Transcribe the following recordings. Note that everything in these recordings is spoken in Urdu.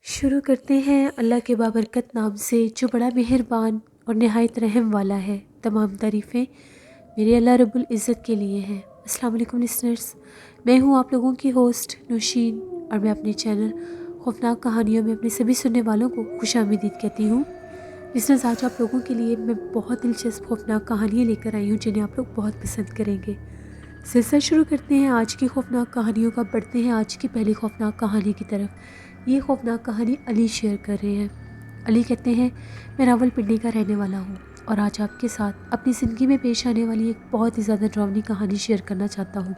شروع کرتے ہیں اللہ کے بابرکت نام سے جو بڑا مہربان اور نہایت رحم والا ہے۔ تمام تعریفیں میرے اللہ رب العزت کے لیے ہیں۔ السلام علیکم لسنرز، میں ہوں آپ لوگوں کی ہوسٹ نوشین، اور میں اپنے چینل خوفناک کہانیوں میں اپنے سبھی سننے والوں کو خوش آمدید کہتی ہوں۔ لسنرز، آج آپ لوگوں کے لیے میں بہت دلچسپ خوفناک کہانیاں لے کر آئی ہوں جنہیں آپ لوگ بہت پسند کریں گے۔ سلسلہ شروع کرتے ہیں آج کی خوفناک کہانیوں کا۔ بڑھتے ہیں آج کی پہلی خوفناک کہانی کی طرف۔ یہ خوفناک کہانی علی شیئر کر رہے ہیں۔ علی کہتے ہیں، میں راول پنڈی کا رہنے والا ہوں اور آج آپ کے ساتھ اپنی زندگی میں پیش آنے والی ایک بہت ہی زیادہ ڈراؤنی کہانی شیئر کرنا چاہتا ہوں۔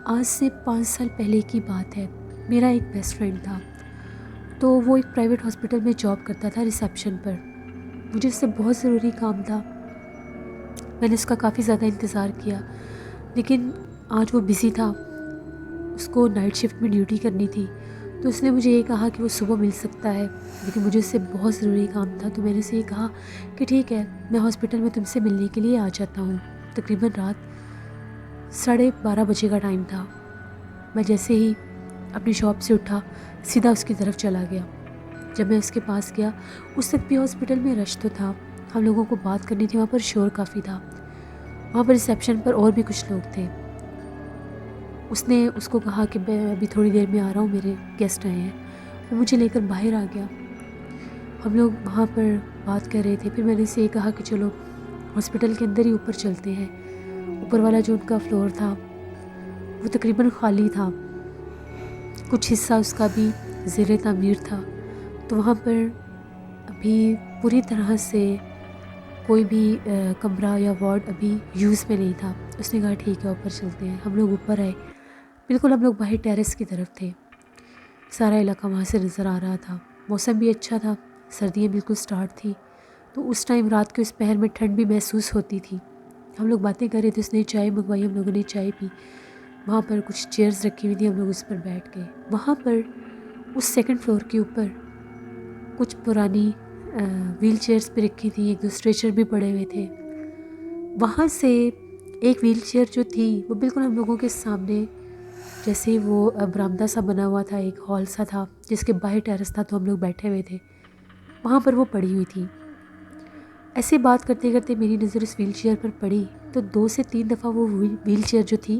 آج سے 5 سال پہلے کی بات ہے۔ میرا ایک بیسٹ فرینڈ تھا، تو وہ ایک پرائیویٹ ہاسپٹل میں جاب کرتا تھا ریسیپشن پر۔ مجھے اس سے بہت ضروری کام تھا، میں نے اس کا کافی زیادہ انتظار کیا، لیکن آج وہ بزی تھا، اس کو نائٹ شفٹ میں ڈیوٹی کرنی تھی، تو اس نے مجھے یہ کہا کہ وہ صبح مل سکتا ہے، لیکن مجھے اس سے بہت ضروری کام تھا، تو میں نے اسے یہ کہا کہ ٹھیک ہے، میں ہاسپٹل میں تم سے ملنے کے لیے آ جاتا ہوں۔ تقریباً رات 12:30 بجے کا ٹائم تھا۔ میں جیسے ہی اپنی شاپ سے اٹھا سیدھا اس کی طرف چلا گیا۔ جب میں اس کے پاس گیا، اس وقت بھی ہاسپٹل میں رش تو تھا، ہم لوگوں کو بات کرنی تھی، وہاں پر شور کافی تھا، وہاں پر ریسیپشن پر اور بھی کچھ لوگ تھے۔ اس نے اس کو کہا کہ میں ابھی تھوڑی دیر میں آ رہا ہوں، میرے گیسٹ آئے ہیں۔ وہ مجھے لے کر باہر آ گیا۔ ہم لوگ وہاں پر بات کر رہے تھے، پھر میں نے اسے یہ کہا کہ چلو ہاسپٹل کے اندر ہی اوپر چلتے ہیں۔ اوپر والا جو ان کا فلور تھا وہ تقریباً خالی تھا، کچھ حصہ اس کا بھی زیر تعمیر تھا، تو وہاں پر ابھی پوری طرح سے کوئی بھی کمرہ یا وارڈ ابھی یوز میں نہیں تھا۔ اس نے کہا ٹھیک ہے اوپر چلتے ہیں۔ ہم لوگ اوپر آئے، بالکل ہم لوگ باہر ٹیرس کی طرف تھے، سارا علاقہ وہاں سے نظر آ رہا تھا، موسم بھی اچھا تھا، سردیاں بالکل سٹارٹ تھی، تو اس ٹائم رات کے اس پہر میں ٹھنڈ بھی محسوس ہوتی تھی۔ ہم لوگ باتیں کر رہے تھے، اس نے چائے منگوائی، ہم لوگوں نے چائے پی، وہاں پر کچھ چیئرز رکھی ہوئی تھی، ہم لوگ اس پر بیٹھ گئے۔ وہاں پر اس سیکنڈ فلور کے اوپر کچھ پرانی ویل چیئرز پہ رکھی تھی، ایک دو اسٹریچر بھی پڑے ہوئے تھے۔ وہاں سے ایک ویل چیئر جو تھی وہ بالکل ہم لوگوں کے سامنے، جیسے وہ برآمدہ سا بنا ہوا تھا، ایک ہال سا تھا جس کے باہر ٹیرس تھا، تو ہم لوگ بیٹھے ہوئے تھے، وہاں پر وہ پڑی ہوئی تھی۔ ایسے بات کرتے کرتے میری نظر اس ویل چیئر پر پڑی، تو 2 سے 3 دفعہ وہ ویل چیئر جو تھی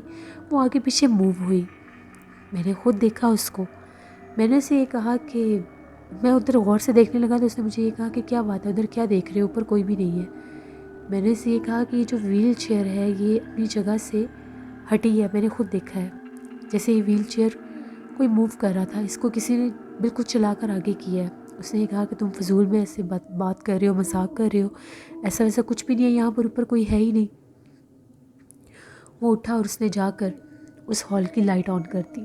وہ آگے پیچھے موو ہوئی۔ میں نے خود دیکھا اس کو، میں نے اسے یہ کہا کہ میں ادھر غور سے دیکھنے لگا، تو اس نے مجھے یہ کہا کہ کیا بات ہے، ادھر کیا دیکھ رہے ہو، اوپر کوئی بھی نہیں ہے۔ میں نے اسے یہ کہا کہ یہ جو ویل چیئر ہے یہ اپنی جگہ سے ہٹی ہے، میں نے خود دیکھا ہے، جیسے یہ ویل چیئر کوئی موو کر رہا تھا، اس کو کسی نے بالکل چلا کر آگے کیا ہے۔ اس نے یہ کہا کہ تم فضول میں ایسے بات کر رہے ہو، مذاق کر رہے ہو، ایسا ویسا کچھ بھی نہیں ہے، یہاں پر اوپر کوئی ہے ہی نہیں۔ وہ اٹھا اور اس نے جا کر اس ہال کی لائٹ آن کر دی۔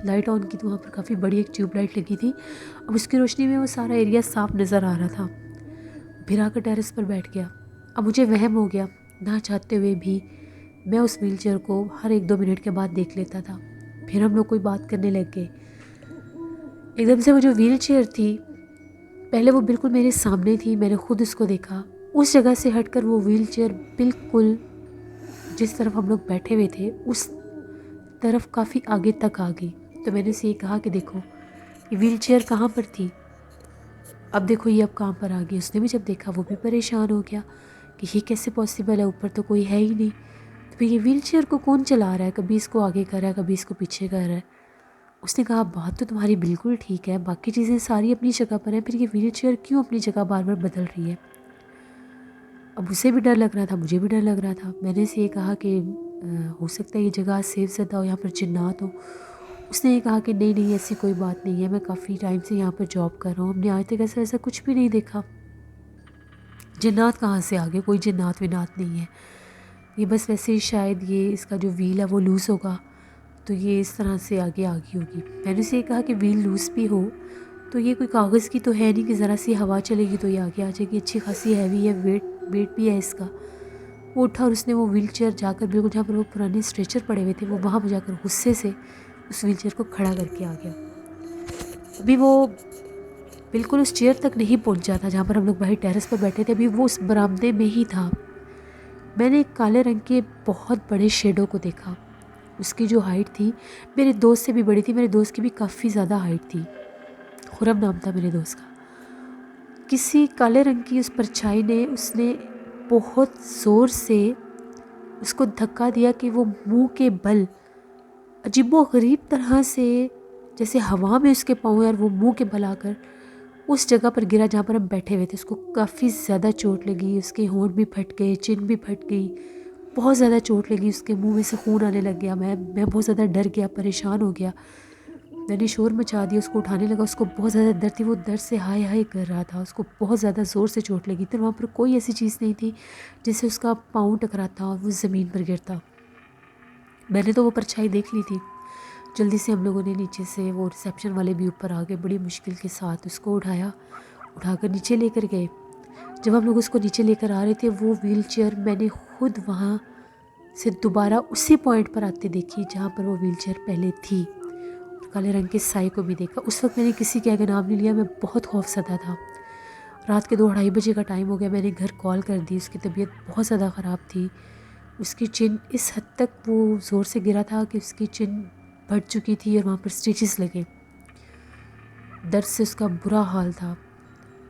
لائٹ آن کی تو وہاں پر کافی بڑی ایک ٹیوب لائٹ لگی تھی، اب اس کی روشنی میں وہ سارا ایریا صاف نظر آ رہا تھا۔ پھر آ کر ٹیرس پر بیٹھ گیا۔ اب مجھے وہم ہو گیا، نہ چاہتے ہوئے بھی میں اس ویل چیئر کو ہر 1-2 منٹ کے بعد دیکھ لیتا تھا۔ پھر ہم لوگ کوئی بات کرنے لگ گئے۔ ایک دم سے وہ جو ویل چیئر تھی، پہلے وہ بالکل میرے سامنے تھی، میں نے خود اس کو دیکھا، اس جگہ سے ہٹ کر وہ ویل چیئر بالکل جس طرف ہم لوگ بیٹھے ہوئے تھے اس طرف کافی آگے تک آ گئی۔ تو میں نے اسے یہ کہا کہ دیکھو یہ ویل چیئر کہاں پر تھی، اب دیکھو یہ اب کہاں پر آ گئی۔ اس نے بھی جب دیکھا وہ بھی پریشان ہو گیا کہ یہ کیسے پاسبل ہے، اوپر تو کوئی ہے ہی نہیں، تو پھر یہ ویل چیئر کو کون چلا رہا ہے، کبھی اس کو آگے کر رہا ہے، کبھی اس کو پیچھے کر رہا ہے۔ اس نے کہا بات تو تمہاری بالکل ٹھیک ہے، باقی چیزیں ساری اپنی جگہ پر ہیں، پھر یہ ویل چیئر کیوں اپنی جگہ بار بار بدل رہی ہے۔ اب اسے بھی ڈر لگ رہا تھا، مجھے بھی ڈر لگ رہا تھا۔ میں نے اسے یہ کہا کہ ہو سکتا ہے یہ جگہ سیف زدہ ہو، یہاں پر جنات ہو۔ اس نے یہ کہا کہ نہیں نہیں ایسی کوئی بات نہیں ہے، میں کافی ٹائم سے یہاں پر جاب کر رہا ہوں، ہم نے آج تک ایسا کچھ بھی نہیں دیکھا۔ جنات کہاں سے آگے، کوئی جنات ونات نہیں ہے، یہ بس ویسے ہی شاید یہ اس کا جو ویل ہے وہ لوز ہوگا، تو یہ اس طرح سے آگے آ گئی ہوگی۔ میں نے اسے یہ کہا کہ ویل لوز بھی ہو تو یہ کوئی کاغذ کی تو ہے نہیں کہ ذرا سی ہوا چلے گی تو یہ آگے آ جائے گی، اچھی خاصی ہیوی ہے، ویٹ بھی ہے اس کا۔ وہ اٹھا اور اس نے وہ ویل چیئر جا کر بالکل جہاں پر وہ پرانے اسٹریچر پڑے ہوئے تھے وہ وہاں پہ جا کر غصے سے اس ویل چیئر کو کھڑا کر کے آ گیا۔ ابھی وہ بالکل اس چیئر تک نہیں پہنچا تھا جہاں پر ہم لوگ باہر ٹیرس پر بیٹھے تھے، ابھی وہ اس برآمدے میں ہی تھا۔ میں نے ایک کالے رنگ کے بہت بڑے شیڈو کو دیکھا۔ اس کی جو ہائٹ تھی میرے دوست سے بھی بڑی تھی، میرے دوست کی بھی کافی زیادہ ہائٹ تھی، خرم نام تھا میرے دوست کا۔ کسی کالے رنگ کی اس پرچھائی نے اس نے بہت زور سے اس کو دھکا دیا کہ وہ منہ کے بل عجیب و غریب طرح سے جیسے ہوا میں اس کے پاؤں اور وہ منہ کے بل آ کر اس جگہ پر گرا جہاں پر ہم بیٹھے ہوئے تھے۔ اس کو کافی زیادہ چوٹ لگی، اس کے ہونٹ بھی پھٹ گئے، چن بھی پھٹ گئی، بہت زیادہ چوٹ لگی، اس کے منہ میں سے خون آنے لگ گیا۔ میں بہت زیادہ ڈر گیا، پریشان ہو گیا، میں نے شور مچا دیا، اس کو اٹھانے لگا، اس کو بہت زیادہ درد تھی، وہ درد سے ہائے ہائے کر رہا تھا، اس کو بہت زیادہ زور سے چوٹ لگی تھی۔ وہاں پر کوئی ایسی چیز نہیں تھی جس سے اس کا پاؤں ٹکراتا اور وہ زمین پر گرتا۔ میں نے تو وہ پرچھائی دیکھ لی تھی۔ جلدی سے ہم لوگوں نے نیچے سے، وہ ریسیپشن والے بھی اوپر آ گئے، بڑی مشکل کے ساتھ اس کو اٹھا کر نیچے لے کر گئے۔ جب ہم لوگ اس کو نیچے لے کر آ رہے تھے وہ ویل چیئر میں نے خود وہاں سے دوبارہ اسی پوائنٹ پر آتے دیکھی جہاں پر وہ ویل چیئر پہلے تھی، اور کالے رنگ کے سائے کو بھی دیکھا۔ اس وقت میں نے کسی کے آگے نام نہیں لیا، میں بہت خوف زدہ تھا۔ رات کے 2-2:30 بجے کا ٹائم ہو گیا، میں نے گھر کال کر دی، اس کی طبیعت بہت زیادہ خراب تھی۔ اس کی چن اس حد تک وہ زور سے گرا تھا کہ اس کی چن پھٹ چکی تھی اور وہاں پر سٹیچز لگے، درد سے اس کا برا حال تھا،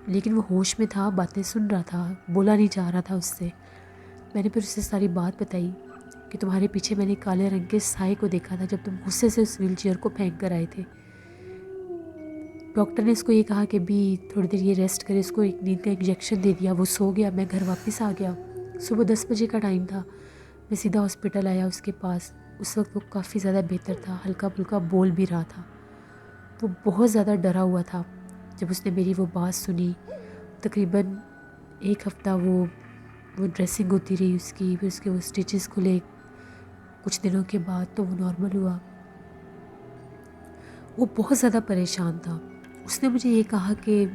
لیکن وہ ہوش میں تھا، باتیں سن رہا تھا، بولا نہیں جا رہا تھا اس سے۔ میں نے پھر اسے ساری بات بتائی کہ تمہارے پیچھے میں نے کالے رنگ کے سائے کو دیکھا تھا جب تم غصے سے اس ویل چیئر کو پھینک کر آئے تھے۔ ڈاکٹر نے اس کو یہ کہا کہ بھی تھوڑی دیر یہ ریسٹ کرے، اس کو ایک نیند کا انجیکشن دے دیا، وہ سو گیا۔ میں گھر واپس آ گیا، صبح 10 بجے کا ٹائم تھا، میں سیدھا ہاسپٹل آیا اس کے پاس۔ اس وقت وہ کافی زیادہ بہتر تھا، ہلکا پھلکا بول بھی رہا تھا۔ وہ بہت زیادہ ڈرا ہوا تھا۔ جب اس نے میری وہ بات سنی، تقریباً 1 ہفتہ وہ ڈریسنگ ہوتی رہی اس کی، پھر اس کے وہ سٹیچز کھلے کچھ دنوں کے بعد تو وہ نارمل ہوا۔ وہ بہت زیادہ پریشان تھا۔ اس نے مجھے یہ کہا کہ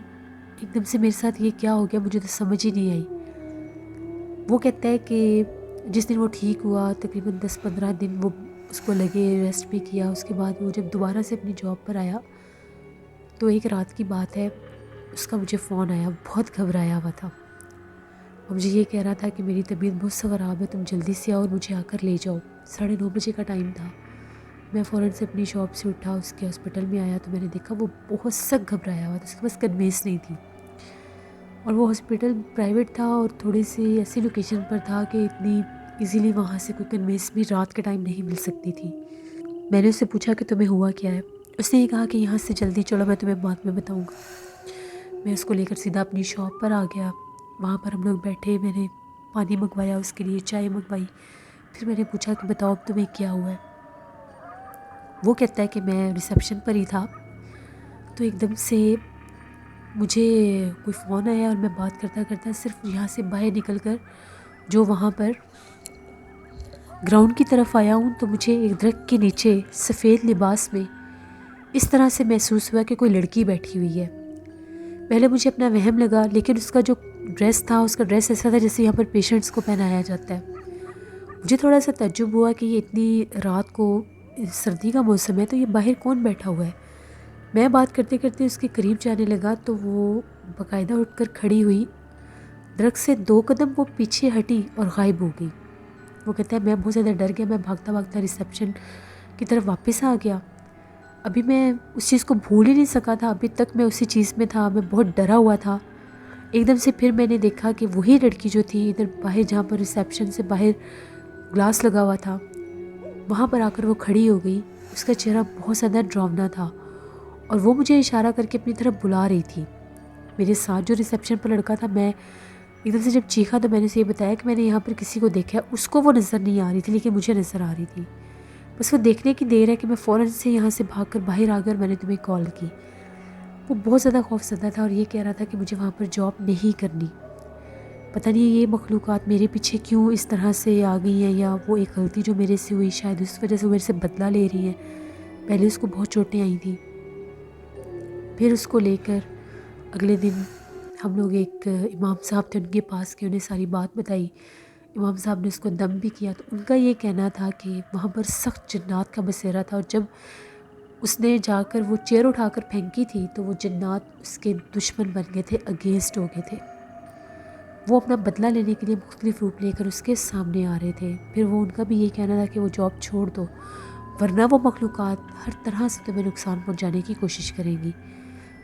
ایک دم سے میرے ساتھ یہ کیا ہو گیا، مجھے تو سمجھ ہی نہیں آئی۔ وہ کہتا ہے کہ جس دن وہ ٹھیک ہوا تقریباً 10-15 دن وہ اس کو لگے، ریسٹ بھی کیا، اس کے بعد وہ جب دوبارہ سے اپنی جاب پر آیا تو ایک رات کی بات ہے، اس کا مجھے فون آیا، بہت گھبرایا ہوا تھا، اور مجھے یہ کہہ رہا تھا کہ میری طبیعت بہت سے خراب ہے، تم جلدی سے آؤ اور مجھے آ کر لے جاؤ۔ 9:30 بجے کا ٹائم تھا۔ میں فوراً سے اپنی شاپ سے اٹھا، اس کے ہاسپٹل میں آیا تو میں نے دیکھا وہ بہت سخت گھبرایا ہوا تھا، اس کے پاس کنوینس نہیں تھی، اور وہ ہاسپٹل پرائیویٹ تھا اور تھوڑی سی ایسی لوکیشن پر تھا کہ اتنی ایزیلی وہاں سے کوئی کنوینس بھی رات کے ٹائم نہیں مل سکتی تھی۔ میں نے اس سے پوچھا کہ تمہیں ہوا کیا ہے؟ اس نے یہ کہا کہ یہاں سے جلدی چلو، میں تمہیں بعد میں بتاؤں گا۔ میں اس کو لے کر سیدھا اپنی شاپ پر آ گیا، وہاں پر ہم لوگ بیٹھے، میں نے پانی منگوایا اس کے لیے، چائے منگوائی، پھر میں نے پوچھا کہ بتاؤ اب تمہیں کیا ہوا ہے؟ وہ کہتا ہے کہ میں ریسیپشن پر ہی تھا تو ایک دم سے مجھے کوئی فون آیا اور میں بات کرتا کرتا صرف یہاں سے باہر نکل کر جو وہاں پر گراؤنڈ کی طرف آیا ہوں تو مجھے ایک درخت کے نیچے سفید لباس میں اس طرح سے محسوس ہوا کہ کوئی لڑکی بیٹھی ہوئی ہے۔ پہلے مجھے اپنا وہم لگا، لیکن اس کا جو ڈریس تھا، اس کا ڈریس ایسا تھا جیسے یہاں پر پیشنٹس کو پہنایا جاتا ہے۔ مجھے تھوڑا سا تعجب ہوا کہ یہ اتنی رات کو، سردی کا موسم ہے، تو یہ باہر کون بیٹھا ہوا ہے؟ میں بات کرتے کرتے اس کے قریب جانے لگا تو وہ باقاعدہ اٹھ کر کھڑی ہوئی، درخت سے 2 قدم وہ پیچھے ہٹی اور غائب ہو گئی۔ وہ کہتا ہے میں بہت زیادہ ڈر گیا، میں بھاگتا بھاگتا ریسیپشن کی طرف واپس آ گیا۔ ابھی میں اس چیز کو بھول ہی نہیں سکا تھا، ابھی تک میں اسی چیز میں تھا، میں بہت ڈرا ہوا تھا۔ ایک دم سے پھر میں نے دیکھا کہ وہی لڑکی جو تھی ادھر باہر، جہاں پر ریسیپشن سے باہر گلاس لگا ہوا تھا، وہاں پر آ کر وہ کھڑی ہو گئی۔ اس کا چہرہ بہت زیادہ ڈراؤنا تھا اور وہ مجھے اشارہ کر کے اپنی طرف بلا رہی تھی۔ میرے ساتھ جو ریسیپشن پر لڑکا تھا، میں ایک دم سے جب چیخا تو میں نے اسے یہ بتایا کہ میں نے یہاں پر کسی کو دیکھا ہے۔ اس کو وہ نظر نہیں آ رہی تھی لیکن مجھے نظر آ رہی تھی۔ بس وہ دیکھنے کی دیر ہے کہ میں فوراً سے یہاں سے بھاگ کر باہر آ گیا اور میں نے تمہیں کال کی۔ وہ بہت زیادہ خوف زدہ تھا اور یہ کہہ رہا تھا کہ مجھے وہاں پر جاب نہیں کرنی۔ پتہ نہیں یہ مخلوقات میرے پیچھے کیوں اس طرح سے آ گئی ہیں، یا وہ ایک غلطی جو میرے سے ہوئی شاید اس وجہ سے وہ میرے سے بدلہ لے رہی ہیں۔ پہلے اس کو بہت چوٹیں آئی تھیں۔ پھر اس کو لے کر اگلے دن ہم لوگ ایک امام صاحب تھے ان کے پاس کے انہیں ساری بات بتائی. امام صاحب نے اس کو دم بھی کیا. تو ان کا یہ کہنا تھا کہ وہاں پر سخت جنات کا بسیرا تھا، اور جب اس نے جا کر وہ چیئر اٹھا کر پھینکی تھی تو وہ جنات اس کے دشمن بن گئے تھے، اگینسٹ ہو گئے تھے. وہ اپنا بدلہ لینے کے لیے مختلف روپ لے کر اس کے سامنے آ رہے تھے. پھر وہ ان کا بھی یہ کہنا تھا کہ وہ جاب چھوڑ دو، ورنہ وہ مخلوقات ہر طرح سے تمہیں نقصان پہنچانے کی کوشش کریں گی.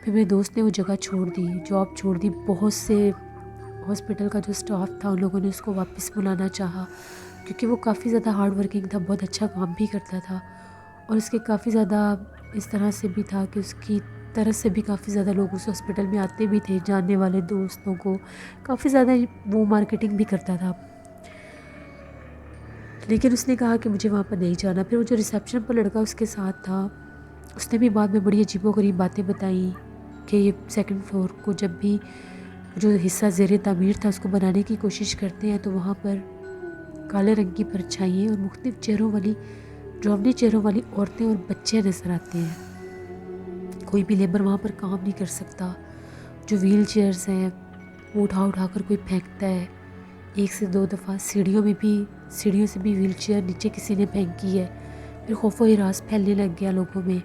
پھر میرے دوست نے وہ جگہ چھوڑ دی، جاب چھوڑ دی. بہت سے ہاسپٹل کا جو اسٹاف تھا ان لوگوں نے اس کو واپس بلانا چاہا، کیونکہ وہ کافی زیادہ ہارڈ ورکنگ تھا، بہت اچھا کام بھی کرتا تھا، اور اس کے کافی زیادہ اس طرح سے بھی تھا کہ اس کی طرف سے بھی کافی زیادہ لوگ اس ہاسپٹل میں آتے بھی تھے، جاننے والے دوستوں کو کافی زیادہ وہ مارکیٹنگ بھی کرتا تھا. لیکن اس نے کہا کہ مجھے وہاں پر نہیں جانا. پھر وہ جو ریسیپشن پر لڑکا اس کے ساتھ تھا اس نے بھی بعد میں بڑی عجیب و غریب باتیں بتائیں کہ یہ سیکنڈ فلور کو جب بھی جو حصہ زیر تعمیر تھا اس کو بنانے کی کوشش کرتے ہیں تو وہاں پر کالے رنگ کی پرچھائیاں اور مختلف چہروں والی ڈراؤنی چہروں والی عورتیں اور بچے نظر آتے ہیں. کوئی بھی لیبر وہاں پر کام نہیں کر سکتا. جو ویل چیئرز ہیں وہ اٹھا کر کوئی پھینکتا ہے. 1 سے 2 دفعہ سیڑھیوں سے بھی ویل چیئر نیچے کسی نے پھینکی ہے. پھر خوف و ہراس پھیلنے لگ گیا لوگوں میں.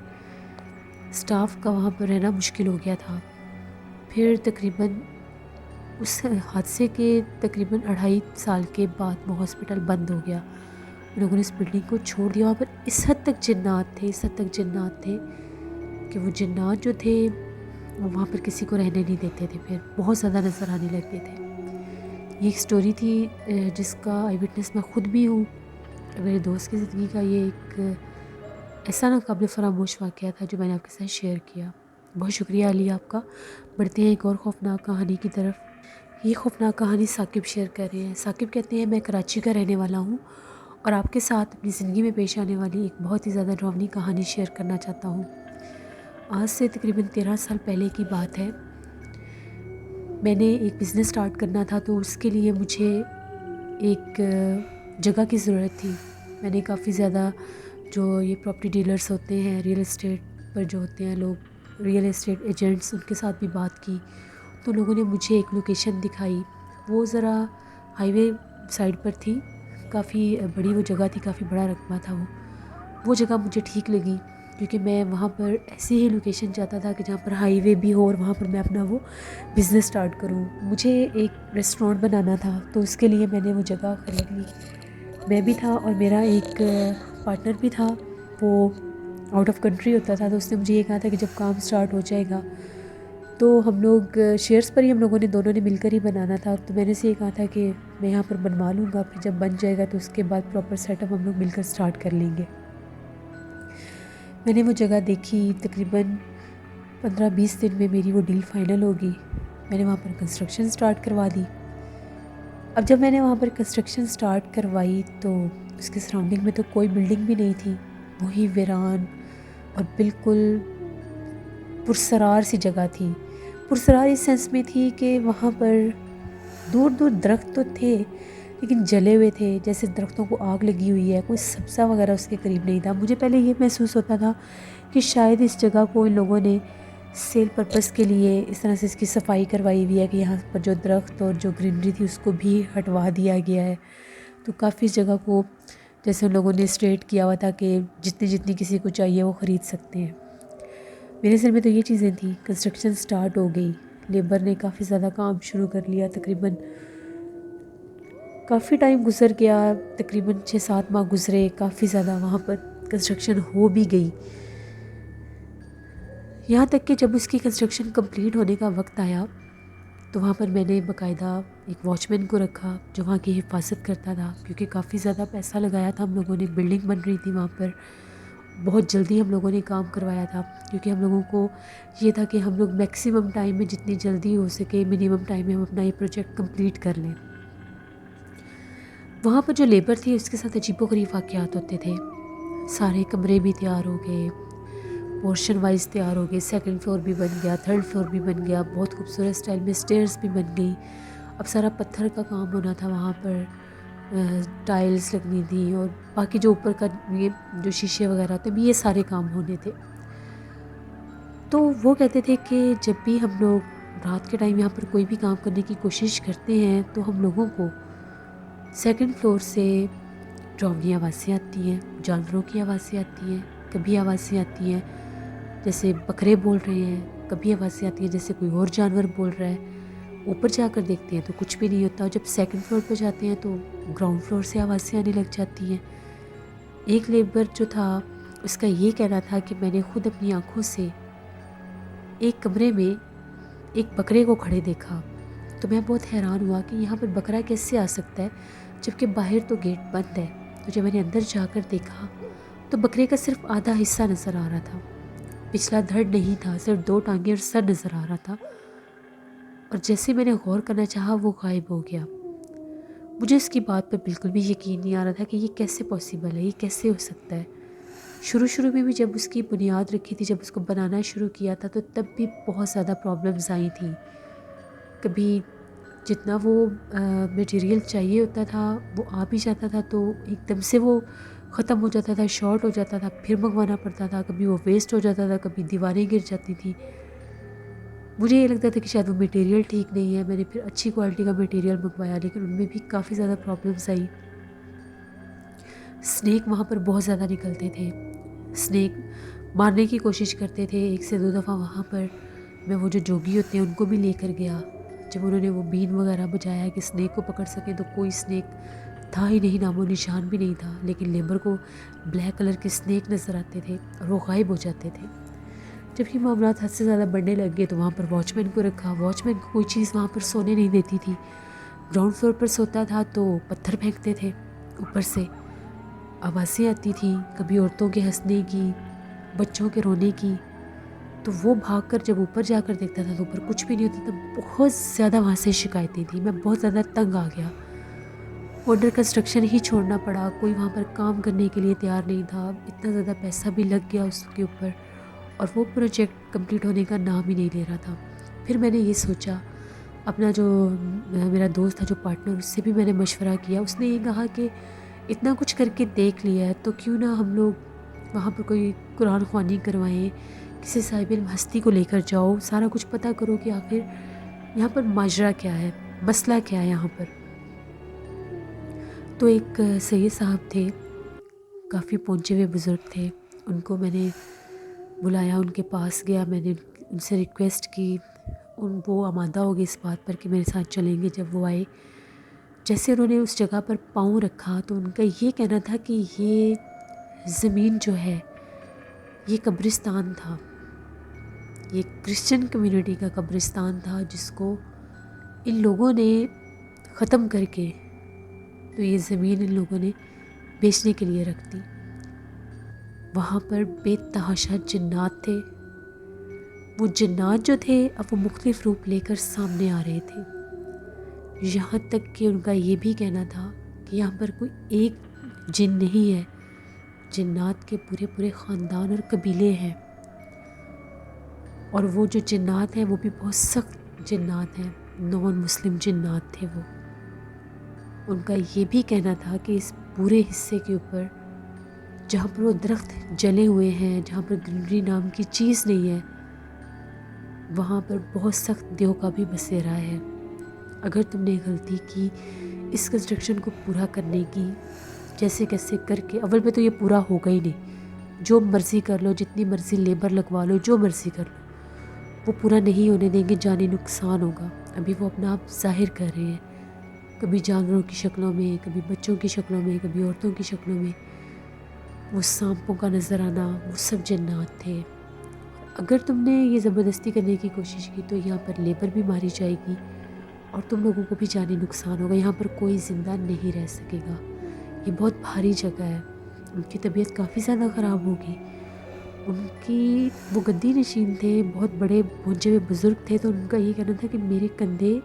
سٹاف کا وہاں پر رہنا مشکل ہو گیا تھا. پھر تقریباً اس حادثے کے تقریباً 2.5 سال کے بعد وہ ہاسپٹل بند ہو گیا. لوگوں نے اس بلڈنگ کو چھوڑ دیا. وہاں پر اس حد تک جنات تھے کہ وہ جنات جو تھے وہ وہاں پر کسی کو رہنے نہیں دیتے تھے. پھر بہت زیادہ نظر آنے لگتے تھے. یہ ایک سٹوری تھی جس کا آئی وٹنس میں خود بھی ہوں. میرے دوست کی زندگی کا یہ ایک ایسا ناقابل فراموش واقعہ تھا جو میں نے آپ کے ساتھ شیئر کیا. بہت شکریہ علی آپ کا. بڑھتے ہیں ایک اور خوفناک کہانی کی طرف. یہ خوفناک کہانی ثاقب شیئر کر رہے ہیں. ثاقب کہتے ہیں میں کراچی کا رہنے والا ہوں اور آپ کے ساتھ اپنی زندگی میں پیش آنے والی ایک بہت ہی زیادہ ڈراؤنی کہانی شیئر کرنا چاہتا ہوں. آج سے تقریباً 13 سال پہلے کی بات ہے. میں نے ایک بزنس سٹارٹ کرنا تھا تو اس کے لیے مجھے ایک جگہ کی ضرورت تھی. میں نے کافی زیادہ جو یہ پراپرٹی ڈیلرز ہوتے ہیں، ریئل اسٹیٹ پر جو ہوتے ہیں لوگ، ریئل اسٹیٹ ایجنٹس، ان کے ساتھ بھی بات کی. تو لوگوں نے مجھے ایک لوکیشن دکھائی. وہ ذرا ہائی وے سائڈ پر تھی. کافی بڑی وہ جگہ تھی، کافی بڑا رقبہ تھا. وہ جگہ مجھے ٹھیک لگی کیونکہ میں وہاں پر ایسی ہی لوکیشن چاہتا تھا کہ جہاں پر ہائی وے بھی ہو اور وہاں پر میں اپنا وہ بزنس سٹارٹ کروں. مجھے ایک ریسٹورینٹ بنانا تھا تو اس کے لیے میں نے وہ جگہ خرید لی. میں بھی تھا اور میرا ایک پارٹنر بھی تھا. وہ آؤٹ آف کنٹری ہوتا تھا. تو اس نے مجھے یہ کہا تھا کہ جب کام سٹارٹ ہو جائے گا تو ہم لوگ شیئرز پر ہی ہم لوگوں نے دونوں نے مل کر ہی بنانا تھا. تو میں نے اسے یہ کہا تھا کہ میں یہاں پر بنوا لوں گا، پھر جب بن جائے گا تو اس کے بعد پراپر سیٹ اپ ہم لوگ مل کر سٹارٹ کر لیں گے. میں نے وہ جگہ دیکھی. تقریباً 15-20 دن میں میری وہ ڈیل فائنل ہوگی. میں نے وہاں پر کنسٹرکشن سٹارٹ کروا دی. اب جب میں نے وہاں پر کنسٹرکشن سٹارٹ کروائی تو اس کے سراؤنڈنگ میں تو کوئی بلڈنگ بھی نہیں تھی. وہی ویران اور بالکل پرسرار سی جگہ تھی. پرسرار اس سینس میں تھی کہ وہاں پر دور دور درخت تو تھے لیکن جلے ہوئے تھے، جیسے درختوں کو آگ لگی ہوئی ہے. کوئی سبزہ وغیرہ اس کے قریب نہیں تھا. مجھے پہلے یہ محسوس ہوتا تھا کہ شاید اس جگہ کو ان لوگوں نے سیل پرپس کے لیے اس طرح سے اس کی صفائی کروائی ہوئی ہے کہ یہاں پر جو درخت اور جو گرینری تھی اس کو بھی ہٹوا دیا گیا ہے. تو کافی اس جگہ کو جیسے ان لوگوں نے اسٹریٹ کیا ہوا تھا کہ جتنی کسی کو چاہیے وہ خرید سکتے ہیں. میرے سر میں تو یہ چیزیں تھیں. کنسٹرکشن سٹارٹ ہو گئی. لیبر نے کافی زیادہ کام شروع کر لیا. تقریباً کافی ٹائم گزر گیا. تقریباً 6-7 ماہ گزرے. کافی زیادہ وہاں پر کنسٹرکشن ہو بھی گئی. یہاں تک کہ جب اس کی کنسٹرکشن کمپلیٹ ہونے کا وقت آیا تو وہاں پر میں نے باقاعدہ ایک واچ مین کو رکھا جو وہاں کی حفاظت کرتا تھا، کیونکہ کافی زیادہ پیسہ لگایا تھا ہم لوگوں نے. بلڈنگ بن رہی تھی وہاں پر. بہت جلدی ہم لوگوں نے کام کروایا تھا کیونکہ ہم لوگوں کو یہ تھا کہ ہم لوگ میکسیمم ٹائم میں جتنی جلدی ہو سکے منیمم ٹائم میں ہم اپنا یہ پروجیکٹ کمپلیٹ کر لیں. وہاں پر جو لیبر تھی اس کے ساتھ عجیب و غریب واقعات ہوتے تھے. سارے کمرے بھی تیار ہو گئے، پورشن وائز تیار ہو گئے. 2nd فلور بھی بن گیا، 3rd فلور بھی بن گیا. بہت خوبصورت سٹائل میں سٹیئرز بھی بن گئی. اب سارا پتھر کا کام ہونا تھا وہاں پر. ٹائلز لگنی تھی اور باقی جو اوپر کا یہ جو شیشے وغیرہ ہوتے ہیں یہ سارے کام ہونے تھے. تو وہ کہتے تھے کہ جب بھی ہم لوگ رات کے ٹائم یہاں پر کوئی بھی کام کرنے کی کوشش کرتے ہیں تو ہم لوگوں کو سیکنڈ فلور سے ڈراؤنی آوازیں آتی ہیں، جانوروں کی آوازیں آتی ہیں، کبھی آوازیں آتی ہیں جیسے بکرے بول رہے ہیں، کبھی آوازیں آتی ہیں جیسے کوئی اور جانور بول رہا ہے۔ اوپر جا کر دیکھتے ہیں تو کچھ بھی نہیں ہوتا، جب سیکنڈ فلور پہ جاتے ہیں تو گراؤنڈ فلور سے آوازیں آنے لگ جاتی ہیں۔ ایک لیبر جو تھا اس کا یہ کہنا تھا کہ میں نے خود اپنی آنکھوں سے ایک کمرے میں ایک بکرے کو کھڑے دیکھا، تو میں بہت حیران ہوا کہ یہاں پر بکرا کیسے آ سکتا ہے جبکہ باہر تو گیٹ بند ہے۔ تو جب میں نے اندر جا کر دیکھا تو بکرے کا صرف آدھا حصہ نظر آ رہا تھا، پچھلا دھڑ نہیں تھا، صرف 2 ٹانگیں اور سر نظر آ رہا تھا، اور جیسے میں نے غور کرنا چاہا وہ غائب ہو گیا۔ مجھے اس کی بات پر بالکل بھی یقین نہیں آ رہا تھا کہ یہ کیسے پاسبل ہے، یہ کیسے ہو سکتا ہے۔ شروع میں بھی جب اس کی بنیاد رکھی تھی، جب اس کو بنانا شروع کیا تھا تو تب بھی بہت زیادہ پرابلمز آئی تھیں۔ کبھی جتنا وہ میٹیریل چاہیے ہوتا تھا وہ آ بھی جاتا تھا تو ایک دم سے وہ ختم ہو جاتا تھا، شارٹ ہو جاتا تھا، پھر منگوانا پڑتا تھا، کبھی وہ ویسٹ ہو جاتا تھا، کبھی دیواریں گر جاتی تھیں۔ مجھے یہ لگتا تھا کہ شاید وہ میٹیریل ٹھیک نہیں ہے، میں نے پھر اچھی کوالٹی کا میٹیریل منگوایا لیکن ان میں بھی کافی زیادہ پرابلمز آئی۔ سنیک وہاں پر بہت زیادہ نکلتے تھے، سنیک مارنے کی کوشش کرتے تھے۔ 1 سے 2 دفعہ وہاں پر میں وہ جو جوگی ہوتے ہیں ان کو بھی لے کر گیا، جب انہوں نے وہ بین وغیرہ بجایا کہ سنیک کو پکڑ سکیں تو کوئی سنیک تھا ہی نہیں، نام و نشان بھی نہیں تھا، لیکن لیبر کو بلیک کلر کے سنیک نظر آتے تھے اور وہ غائب ہو جاتے تھے۔ جب یہ معاملات حد سے زیادہ بڑھنے لگ گئے تو وہاں پر واچ مین کو رکھا، واچ مین کو کوئی چیز وہاں پر سونے نہیں دیتی تھی، گراؤنڈ فلور پر سوتا تھا تو پتھر پھینکتے تھے، اوپر سے آوازیں آتی تھیں، کبھی عورتوں کے ہنسنے کی، بچوں کے رونے کی، تو وہ بھاگ کر جب اوپر جا کر دیکھتا تھا تو اوپر کچھ بھی نہیں ہوتا تھا۔ بہت زیادہ وہاں سے شکایتیں تھیں، میں بہت زیادہ تنگ آ گیا، انڈر کنسٹرکشن ہی چھوڑنا پڑا، کوئی وہاں پر کام کرنے کے لیے تیار نہیں تھا، اتنا زیادہ پیسہ بھی لگ گیا اس کے اوپر اور وہ پروجیکٹ کمپلیٹ ہونے کا نام ہی نہیں لے رہا تھا۔ پھر میں نے یہ سوچا، اپنا جو میرا دوست تھا جو پارٹنر، اس سے بھی میں نے مشورہ کیا، اس نے یہ کہا کہ اتنا کچھ کر کے دیکھ لیا ہے تو کیوں نہ ہم لوگ وہاں پر کوئی قرآن خوانی کروائیں، کسی صاحب علم ہستی کو لے کر جاؤ، سارا کچھ پتہ کرو کہ آخر یہاں پر ماجرا کیا ہے، مسئلہ کیا ہے یہاں پر۔ تو ایک سید صاحب تھے، کافی پہنچے ہوئے بزرگ تھے، ان کو میں نے بلایا، ان کے پاس گیا، میں نے ان سے ریکویسٹ کی، وہ آمادہ ہو گئے اس بات پر کہ میرے ساتھ چلیں گے۔ جب وہ آئے، جیسے انہوں نے اس جگہ پر پاؤں رکھا تو ان کا یہ کہنا تھا کہ یہ زمین جو ہے یہ قبرستان تھا، یہ کرسچن کمیونٹی کا قبرستان تھا جس کو ان لوگوں نے ختم کر کے تو یہ زمین ان لوگوں نے بیچنے کے لیے رکھ دی۔ وہاں پر بے تحاشا جنات تھے، وہ جنات جو تھے اب وہ مختلف روپ لے کر سامنے آ رہے تھے، یہاں تک کہ ان کا یہ بھی کہنا تھا کہ یہاں پر کوئی ایک جن نہیں ہے، جنات کے پورے خاندان اور قبیلے ہیں، اور وہ جو جنات ہیں وہ بھی بہت سخت جنات ہیں، نان مسلم جنات تھے وہ۔ ان کا یہ بھی کہنا تھا کہ اس پورے حصے کے اوپر جہاں پر وہ درخت جلے ہوئے ہیں، جہاں پر گرینری نام کی چیز نہیں ہے، وہاں پر بہت سخت دیو کا بھی بسیرا ہے۔ اگر تم نے غلطی کی اس کنسٹرکشن کو پورا کرنے کی، جیسے کیسے کر کے، اول پہ تو یہ پورا ہوگا ہی نہیں، جو مرضی کر لو، جتنی مرضی لیبر لگوا لو، جو مرضی کر لو، وہ پورا نہیں ہونے دیں گے، جانی نقصان ہوگا۔ ابھی وہ اپنا آپ ظاہر کر رہے ہیں، کبھی جانوروں کی شکلوں میں، کبھی بچوں کی شکلوں میں، کبھی عورتوں کی شکلوں میں، وہ سانپوں کا نظر آنا، وہ سب جنات تھے۔ اگر تم نے یہ زبردستی کرنے کی کوشش کی تو یہاں پر لیبر بھی ماری جائے گی اور تم لوگوں کو بھی جانی نقصان ہوگا، یہاں پر کوئی زندہ نہیں رہ سکے گا، یہ بہت بھاری جگہ ہے۔ ان کی طبیعت کافی زیادہ خراب ہوگی، ان کی وہ گدی نشین تھے، بہت بڑے پہنچے ہوئے بزرگ تھے، تو ان کا یہ کہنا تھا کہ میرے کندھے،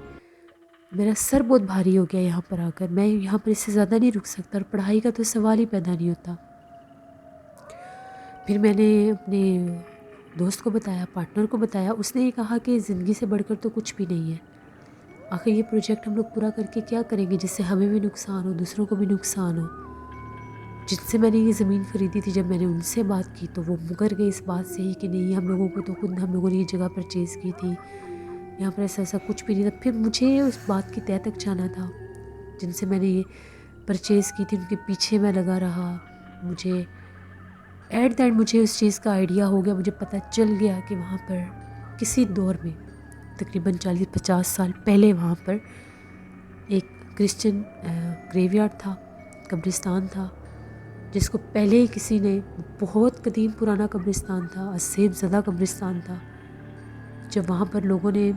میرا سر بہت بھاری ہو گیا یہاں پر آ کر، میں یہاں پر اس سے زیادہ نہیں رک سکتا، اور پڑھائی کا تو سوال ہی پیدا نہیں ہوتا۔ پھر میں نے اپنے دوست کو بتایا، پارٹنر کو بتایا، اس نے یہ کہا کہ زندگی سے بڑھ کر تو کچھ بھی نہیں ہے، آخر یہ پروجیکٹ ہم لوگ پورا کر کے کیا کریں گے جس سے ہمیں بھی نقصان ہو، دوسروں کو بھی نقصان ہو۔ جن سے میں نے یہ زمین خریدی تھی، جب میں نے ان سے بات کی تو وہ مکر گئے اس بات سے ہی کہ نہیں، ہم لوگوں کو تو خود ہم لوگوں نے یہ جگہ پرچیز کی تھی، یہاں پر ایسا کچھ بھی نہیں تھا۔ پھر مجھے اس بات کی تہہ تک جانا تھا، جن سے میں نے یہ پرچیز کی تھی ان کے پیچھے میں لگا رہا۔ مجھے ایٹ دا اینڈ مجھے اس چیز کا آئیڈیا ہو گیا، مجھے پتہ چل گیا کہ وہاں پر کسی دور میں تقریباً 40-50 سال پہلے وہاں پر ایک کرسچن گریو یارڈ تھا، قبرستان تھا، جس کو پہلے ہی کسی نے، بہت قدیم پرانا قبرستان تھا، اسیب زدہ قبرستان تھا۔ جب وہاں پر لوگوں نے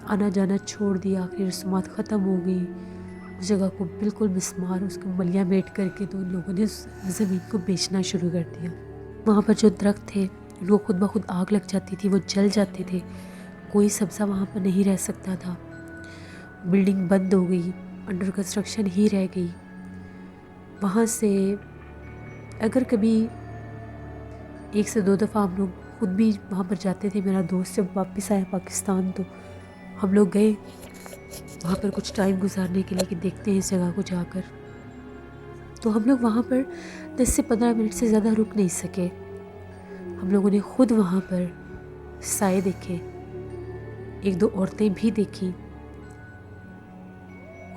آنا جانا چھوڑ دیا، آخری رسومات ختم ہو گئی، اس جگہ کو بالکل مسمار، اس کو ملیاں میٹ کر کے، تو ان لوگوں نے اس زمین کو بیچنا شروع کر دیا۔ وہاں پر جو درخت تھے ان کو خود بخود آگ لگ جاتی تھی، وہ جل جاتے تھے، کوئی سبزہ وہاں پر نہیں رہ سکتا تھا۔ بلڈنگ بند ہو گئی، انڈر کنسٹرکشن ہی رہ گئی۔ وہاں سے اگر کبھی 1 سے 2 دفعہ ہم لوگ خود بھی وہاں پر جاتے تھے، میرا دوست جب واپس آیا پاکستان تو ہم لوگ گئے وہاں پر کچھ ٹائم گزارنے کے لیے کہ دیکھتے ہیں اس جگہ کو جا کر۔ تو ہم لوگ وہاں پر 10 سے 15 منٹ سے زیادہ رک نہیں سکے۔ ہم لوگوں نے خود وہاں پر سائے دیکھے، 1-2 عورتیں بھی دیکھیں،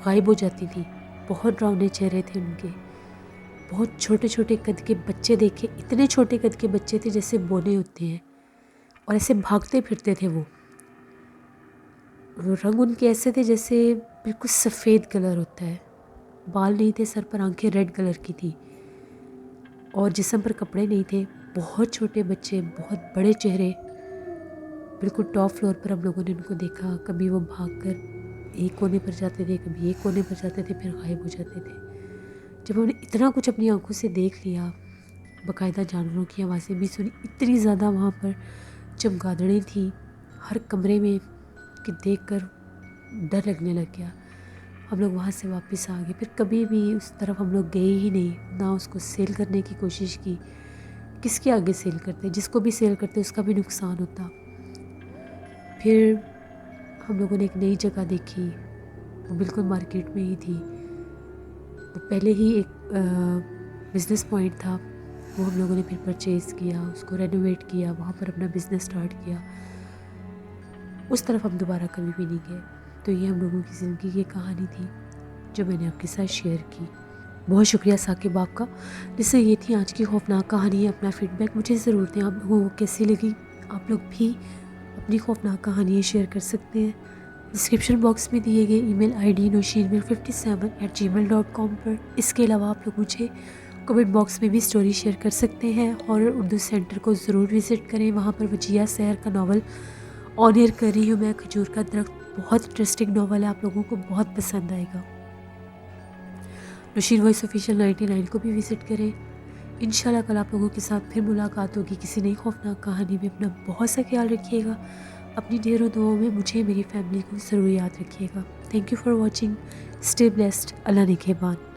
غائب ہو جاتی تھیں، بہت ڈراؤنے چہرے تھے ان کے۔ بہت چھوٹے چھوٹے قد کے بچے دیکھے، اتنے چھوٹے قد کے بچے تھے جیسے بونے ہوتے ہیں، اور ایسے بھاگتے پھرتے تھے۔ وہ رنگ ان کے ایسے تھے جیسے بالکل سفید کلر ہوتا ہے، بال نہیں تھے سر پر، آنکھیں ریڈ کلر کی تھی، اور جسم پر کپڑے نہیں تھے۔ بہت چھوٹے بچے، بہت بڑے چہرے، بالکل ٹاپ فلور پر ہم لوگوں نے ان کو دیکھا۔ کبھی وہ بھاگ کر ایک کونے پر جاتے تھے، کبھی ایک کونے پر جاتے تھے، پھر غائب ہو جاتے تھے۔ جب ہم نے اتنا کچھ اپنی آنکھوں سے دیکھ لیا، باقاعدہ جانوروں کی آوازیں بھی سنی، اتنی زیادہ وہاں پر چمگادڑیں تھیں ہر کمرے میں کہ دیکھ کر ڈر لگنے لگ گیا۔ ہم لوگ وہاں سے واپس آ گئے، پھر کبھی بھی اس طرف ہم لوگ گئے ہی نہیں، نہ اس کو سیل کرنے کی کوشش کی۔ کس کے آگے سیل کرتے، جس کو بھی سیل کرتے اس کا بھی نقصان ہوتا۔ پھر ہم لوگوں نے ایک نئی جگہ دیکھی، وہ بالکل مارکیٹ میں ہی تھی، وہ پہلے ہی ایک بزنس پوائنٹ تھا، وہ ہم لوگوں نے پھر پرچیز کیا، اس کو رینوویٹ کیا، وہاں پر اپنا بزنس سٹارٹ کیا۔ اس طرف ہم دوبارہ کبھی بھی نہیں گئے۔ تو یہ ہم لوگوں کی زندگی کی کہانی تھی جو میں نے آپ کے ساتھ شیئر کی۔ بہت شکریہ ثاقب آپ کا۔ جس سے یہ تھی آج کی خوفناک کہانی۔ اپنا فیڈ بیک مجھے ضرور دیں، آپ لوگوں کو کیسی لگی۔ آپ لوگ بھی اپنی خوفناک کہانیاں شیئر کر سکتے ہیں ڈسکرپشن باکس میں دیے گئے ای میل آئی ڈی nosheen57@gmail.com پر۔ اس کے علاوہ آپ لوگ مجھے کمنٹ باکس میں بھی سٹوری شیئر کر سکتے ہیں۔ ہارر اردو سینٹر کو ضرور وزٹ کریں، وہاں پر وجیہ سحر کا ناول آن ایئر کر رہی ہوں میں، کھجور کا درخت، بہت انٹرسٹنگ ناول ہے، آپ لوگوں کو بہت پسند آئے گا۔ نوشین وائس آفیشیل 99 کو بھی وزٹ کریں۔ انشاءاللہ کل آپ لوگوں کے ساتھ پھر ملاقات ہوگی کسی نئی خوفناک کہانی میں۔ اپنا بہت سا خیال رکھیے گا، اپنی ڈھیروں دعاؤں میں مجھے میری فیملی کو ضرور یاد رکھیے گا۔ Thank you for watching, stay blessed, اللہ نگہبان۔